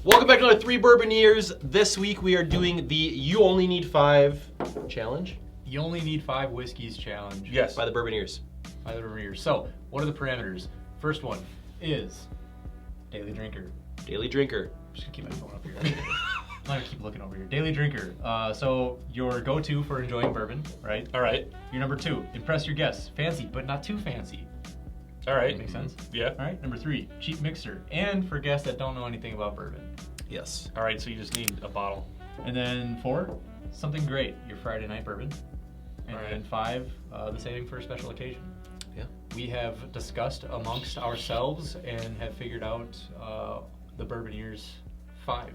Welcome back to another 3 Bourboneers. This week we are doing the You Only Need 5 challenge. You only need 5 whiskeys challenge. Yes. By the Bourboneers. By the Bourboneers. So, what are the parameters? First one is daily drinker. Daily drinker. I'm just gonna keep my phone up here. I'm not gonna keep looking over here. Daily drinker. So your go-to for enjoying bourbon, right? All right. Your number 2, impress your guests. Fancy, but not too fancy. All right. Makes sense? Yeah. All right. Number 3, cheap mixer. And for guests that don't know anything about bourbon. Yes. All right, so you just need a bottle. And then 4, something great. Your Friday night bourbon. And All right. then 5, the saving for a special occasion. Yeah. We have discussed amongst ourselves and have figured out the Bourboneers 5.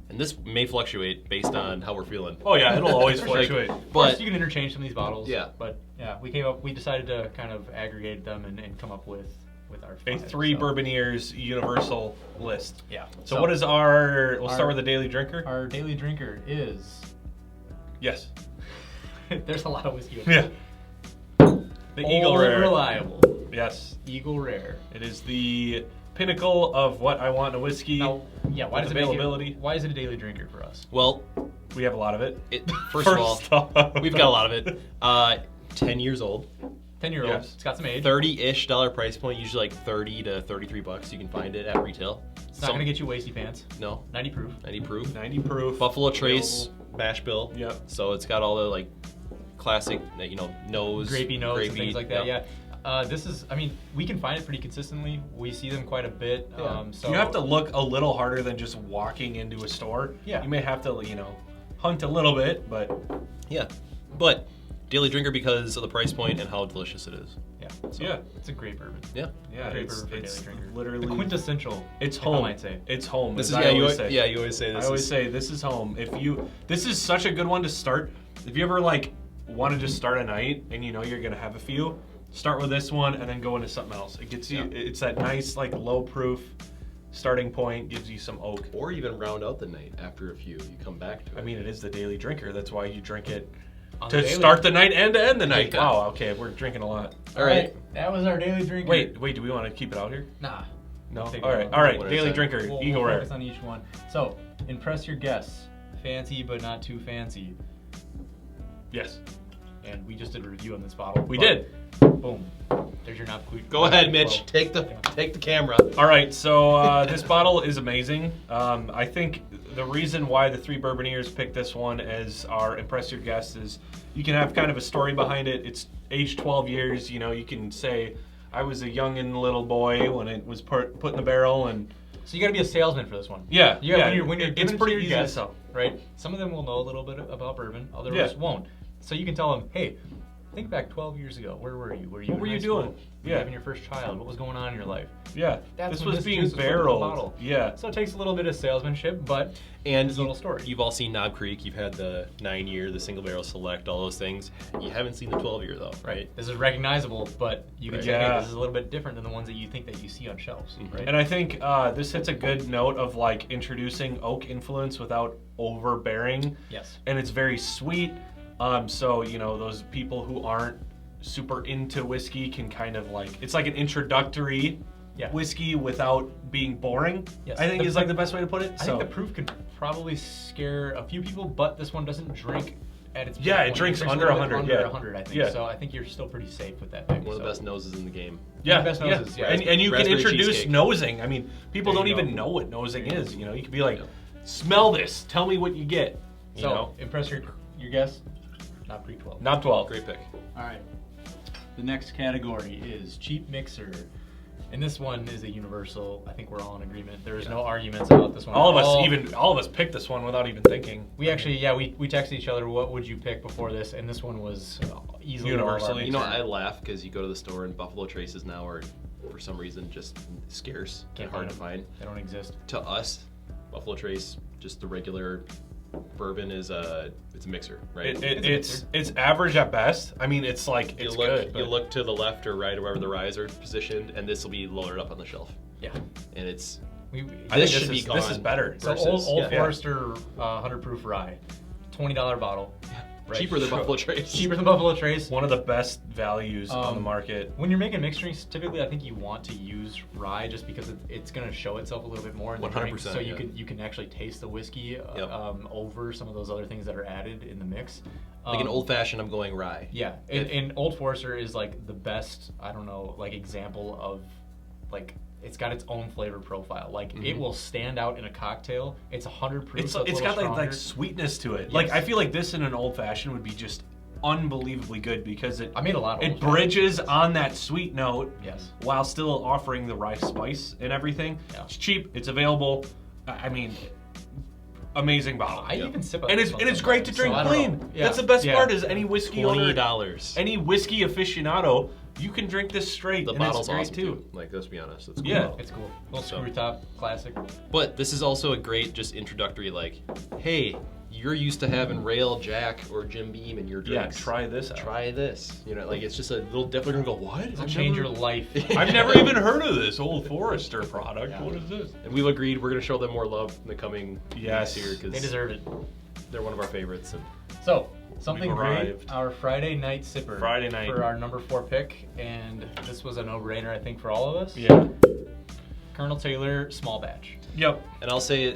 And this may fluctuate based on how we're feeling. Oh yeah, it'll always For fluctuate. Of But course, you can interchange some of these bottles. Yeah. But yeah, we decided to kind of aggregate them and come up with our 5. A 3 Bourboneers universal list. Yeah. So what is our? We'll start with the daily drinker. Our daily drinker is. Yes. There's a lot of whiskey. Yeah. The Eagle Old Rare. Reliable. Yes. Eagle Rare. It is the pinnacle of what I want in a whiskey. Now, yeah. Why does availability. why is it a daily drinker for us? well, We have a lot of it. first of all, off. we've got a lot of it. 10 years old. 10-year-old. Yes. It's got some age. $30-ish price point, usually like 30 to 33 bucks. You can find it at retail. It's not gonna get you wasty pants. No, 90 proof. 90 proof. 90 proof. Buffalo Trace mash bill. Yep. So it's got all the like classic, nose, Grapey notes and things like that. Yep. Yeah. This is. I mean, we can find it pretty consistently. We see them quite a bit. Yeah. So You have to look a little harder than just walking into a store. Yeah. You may have to, hunt a little bit, but Yeah, but daily drinker because of the price point and how delicious it is. Yeah. yeah. It's a great bourbon. Yeah. Yeah, Great it's, bourbon for it's daily drinker. literally The quintessential. It's I home. might say. It's home. This as is I always say. you always say this. I always say this is home. This is such a good one to start. If you ever want to just start a night and you're gonna have a few, start with this one and then go into something else. It gets you. It's that nice low proof starting point. Gives you some oak. or even round out the night after a few. You come back to it. I mean, it is the daily drinker. That's why you drink it On to the daily. start the night and to end the night. Yeah. Wow. Okay, we're drinking a lot. all right. That was our daily drinker. Wait. Do we want to keep it out here? Nah. No. Take All it right. out. All right. What I Daily said. drinker. We'll Eagle Rare. focus on each one. So, impress your guests. Fancy but not too fancy. Yes. And we just did a review on this bottle. We but did. Boom. There's your not quick. Go ahead, Mitch. Take the camera. All right, so this bottle is amazing. I think the reason why the 3 Bourboneers picked this one as our impress your guests is you can have kind of a story behind it. It's aged 12 years. You can say I was a youngin' little boy when it was put in the barrel, and So you got to be a salesman for this one. yeah, When you're it's giving it to pretty your easy to guests, sell. right? Some of them will know a little bit about bourbon, others Yeah. won't. So you can tell them, hey, think back 12 years ago. Where were you? What were you doing? Were Yeah. you having your first child? What was going on in your life? Yeah, That's this when was this being juice was put in the barreled. bottle. Yeah, So it takes a little bit of salesmanship, but And it's a little story. You've all seen Knob Creek. You've had the 9-year, the single barrel select, all those things. You haven't seen the 12-year though, right? This is recognizable, but you can Right. say, hey, Yeah. this is a little bit different than the ones that you think that you see on shelves, right? and I think this hits a good note of introducing oak influence without overbearing. Yes. And it's very sweet. So those people who aren't super into whiskey can kind of it's like an introductory Yeah. whiskey without being boring. Yes. I think is the best way to put it. I think the proof could probably scare a few people, but this one doesn't drink at its Yeah, peak it point. drinks a under little bit 100, Under yeah. 100, I think. Yeah. So I think you're still pretty safe with that baby. One of the So- best noses in the game. yeah, the best noses, yeah. And you can Raspberry introduce cheesecake. nosing. I mean, people There don't you even go. know what nosing is. You could be like, Yeah. smell this. Tell me what you get. You So know, impress your guests. Not pre 12. not 12. Great pick. All right. The next category is cheap mixer. And this one is a universal. I think we're all in agreement. There's no arguments about this one. All of us picked this one without even thinking. We actually, we texted each other, what would you pick before this? And this one was easily Universally. You know, I laugh because you go to the store and Buffalo Traces now are, for some reason, just scarce and hard to find. They don't exist. To us, Buffalo Trace, just the regular bourbon is it's a mixer, right? It's average at best. I mean, it's you good. you look to the left or right or wherever the rise are positioned, and this will be loaded up on the shelf. Yeah. And it's I this think should be gone. this is better. So versus- Old yeah. Forester 100 proof rye, $20 bottle. Right. Cheaper than Buffalo Trace. Cheaper than Buffalo Trace. One of the best values on the market. When you're making mixed drinks, typically I think you want to use rye just because it's going to show itself a little bit more in the drink. 100%, So yeah. you can actually taste the whiskey over some of those other things that are added in the mix. Like an old fashioned, I'm going rye. Yeah, and Old Forester is like the best, I don't know, like example of like it's got its own flavor profile. Like it will stand out in a cocktail. It's 100 proof. It's so it's a got little like stronger. sweetness to it. Yes. Like I feel like this in an old fashioned would be just unbelievably good because I made a lot of it old fashions. bridges on that sweet note Yes. while still offering the rice spice and everything. Yeah. It's cheap. It's available. I mean, amazing bottle. I even sip and it's great to drink so I don't clean. know. Yeah. That's the best Yeah. part is any whiskey owner, $20. any whiskey aficionado, you can drink this straight. The and bottle's it's great awesome too. Like, let's be honest, it's a cool Yeah. bottle. It's cool. Little So- screw top, classic. But this is also a great just introductory, like, hey, you're used to having Rail, Jack, or Jim Beam in your Yeah, drinks. try this out. Try this. You know, like it's just a little different. Go, what? It'll change your life. I've never even heard of this Old Forester product. Yeah. What is this? And we've agreed we're gonna show them more love in the coming Yes. weeks here They because deserve it. they're one of our favorites. And So, something We've great, arrived. our Friday night sipper. Friday night. For our number 4 pick, and this was a no-brainer, I think, for all of us. Yeah. Colonel Taylor, small batch. Yep. And I'll say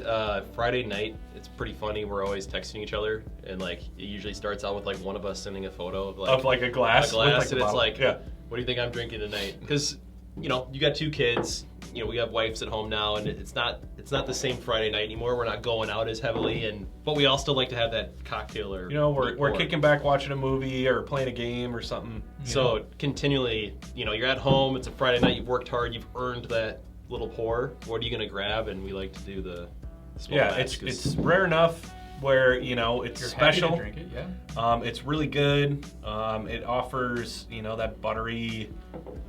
Friday night, it's pretty funny. We're always texting each other, and like it usually starts out with like one of us sending a photo of like A glass. a with, glass, the and it's bottle. like, yeah. what do you think I'm drinking tonight? Because you know you got 2 kids. You know we have wives at home now, and it's not the same Friday night anymore. We're not going out as heavily, but we all still like to have that cocktail or You know, we're liqueur. kicking back watching a movie or playing a game or something. So continually, you know, you're at home. It's a Friday night. You've worked hard. You've earned that little pour. What are you gonna grab? And we like to do the small Yeah, batch 'cause it's rare enough where, you know, it's You're special. happy to drink it, yeah. It's really good. It offers, you know, that buttery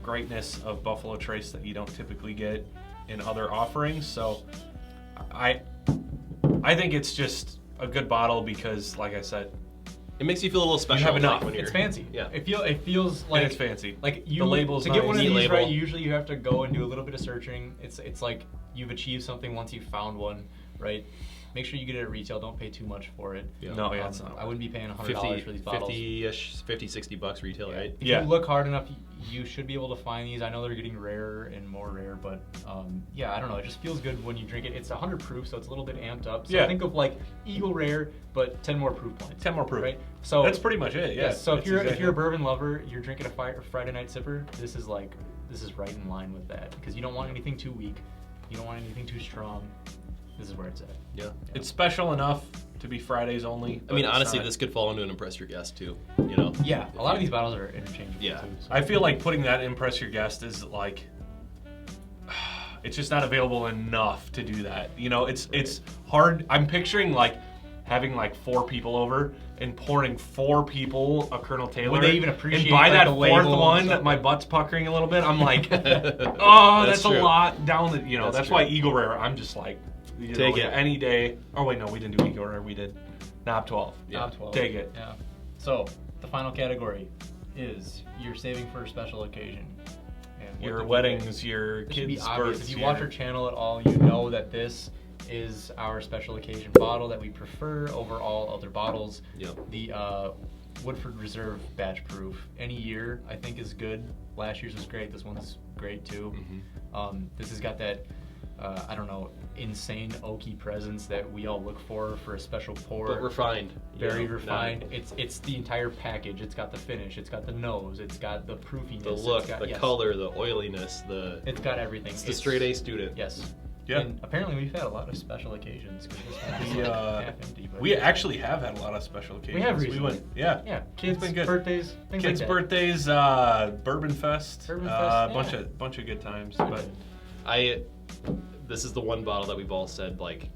greatness of Buffalo Trace that you don't typically get in other offerings. So I think it's just a good bottle because, like I said, it makes you feel a little special. have like, enough. when you're, It's fancy. Yeah. It feels like and it's fancy. Like you, The label's to get one of nice. these Label. right, usually you have to go and do a little bit of searching. It's like you've achieved something once you've found one, right? Make sure you get it at retail. Don't pay too much for it. Yeah. No, yeah, it's not. I wouldn't be paying $100 50, for these bottles. 50-ish, 50, 60 bucks retail, right? If Yeah. you look hard enough, you should be able to find these. I know they're getting rarer and more rare, but yeah, I don't know. It just feels good when you drink it. It's 100 proof, so it's a little bit amped up. So Yeah. think of like Eagle Rare, but 10 more proof points. 10 more proof. Right? So That's pretty much it. Yeah. yes. So if That's you're exactly a it. bourbon lover, you're drinking a Friday night sipper. This is right in line with that because you don't want anything too weak, you don't want anything too strong. This is where it's at. Yeah. It's special enough to be Fridays only. I but mean, it's honestly, not- this could fall into an impress your guest too. You know. Yeah, a lot of these bottles are interchangeable Yeah. too. So. I feel like putting that impress your guest is like it's just not available enough to do that. You know, it's hard. I'm picturing like having like 4 people over and pouring 4 people a Colonel Taylor. Would they even appreciate, and by like, that the 4th label and one, stuff? my butt's puckering a little bit. I'm like, oh, that's a true. lot down the. You know, That's that's true. why Eagle Rare. I'm just like, you Take know, it. any day. Oh wait, no, we didn't do Eagle Rare. We did Knob 12. Yeah. Top 12. Take it. Yeah. So the final category is you're saving for a special occasion. And what Your did we weddings, pick? your This should be kids' obvious. births. If you your- watch our channel at all, you know that this is our special occasion bottle that we prefer over all other bottles. Yep. The Woodford Reserve batch proof. Any year I think is good. Last year's was great. This one's great too. This has got that I don't know, insane oaky presence that we all look for a special pour. But refined. you Very know, refined. It's the entire package. It's got the finish. It's got the nose. It's got the proofiness. The look, it's got, the yes. color, the oiliness, It's got everything. It's the straight A student. Yes. Yeah. And apparently we've had a lot of special occasions. 'Cause this one is We, like uh, half empty, but We actually have had a lot of special occasions. have recently. went, yeah. yeah, kids' been good. birthdays, things Kids' like that. birthdays, Bourbon Fest, Bourbon Fest, yeah. bunch of good times. But But This is the one bottle that we've all said like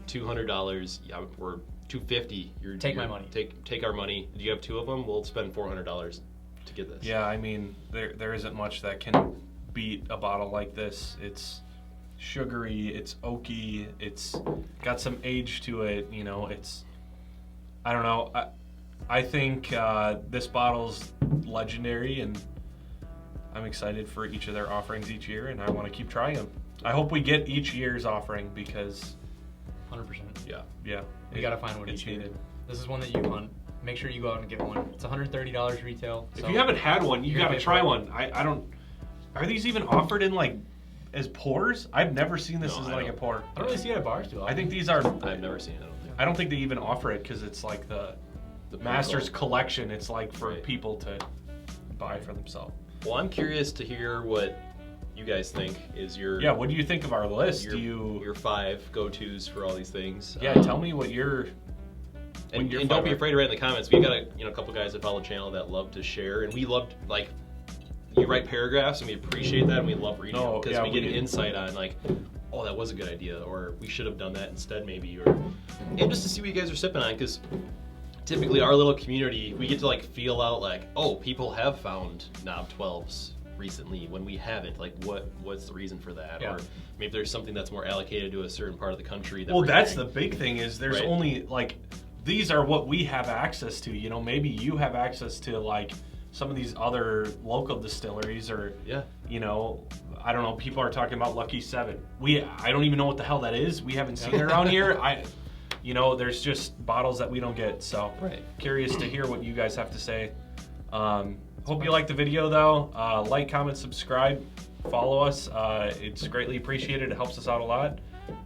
$200. Yeah, or $250. Take my money. Take our money. Do you have 2 of them? We'll spend $400 to get this. yeah, I mean, there isn't much that can beat a bottle like this. It's sugary, it's oaky, it's got some age to it. You know, it's I don't know. I think this bottle's legendary, and I'm excited for each of their offerings each year, and I want to keep trying them. I hope we get each year's offering because 100%. Yeah. yeah, We gotta find one it's each year. needed. This is one that you hunt. make sure you go out and get one. It's $130 retail. If you haven't had one, you You're gotta gonna try pay for one. I don't. Are these even offered in like as pours? I've never seen this No, as I like a don't. pour. I don't really see it at bars too often. I think these are. I've never seen it. I don't think. I don't think they even offer it because it's like the Masters pinnacle. collection. It's like for Right. people to buy for themselves. Well, I'm curious to hear what you guys think is your Yeah, what do you think of our list? your, Do you? your 5 go-tos for all these things. Yeah, tell me what your. And, your and don't 5 be are. afraid to write in the comments. We got a couple guys that follow the channel that love to share, and we love like you write paragraphs, and we appreciate that, and we love reading No, them because yeah, we get we- insight on like, oh, that was a good idea, or we should have done that instead, maybe, or and just to see what you guys are sipping on, because typically our little community, we get to like feel out like, oh, people have found knob 12s recently when we haven't. Like, what's the reason for that? Yeah. Or maybe there's something that's more allocated to a certain part of the country. That Well, we're that's the hearing. big thing is there's Right. only like these are what we have access to. You know, maybe you have access to like some of these other local distilleries or Yeah. you know, I don't know. People are talking about Lucky 7. I don't even know what the hell that is. We haven't seen it around here. You know, there's just bottles that we don't get. So Right. curious to hear what you guys have to say. Hope you liked the video though. Like, comment, subscribe, follow us. It's greatly appreciated. It helps us out a lot.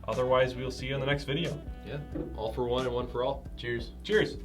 Otherwise, we'll see you in the next video. Yeah. All for one and one for all. Cheers. Cheers.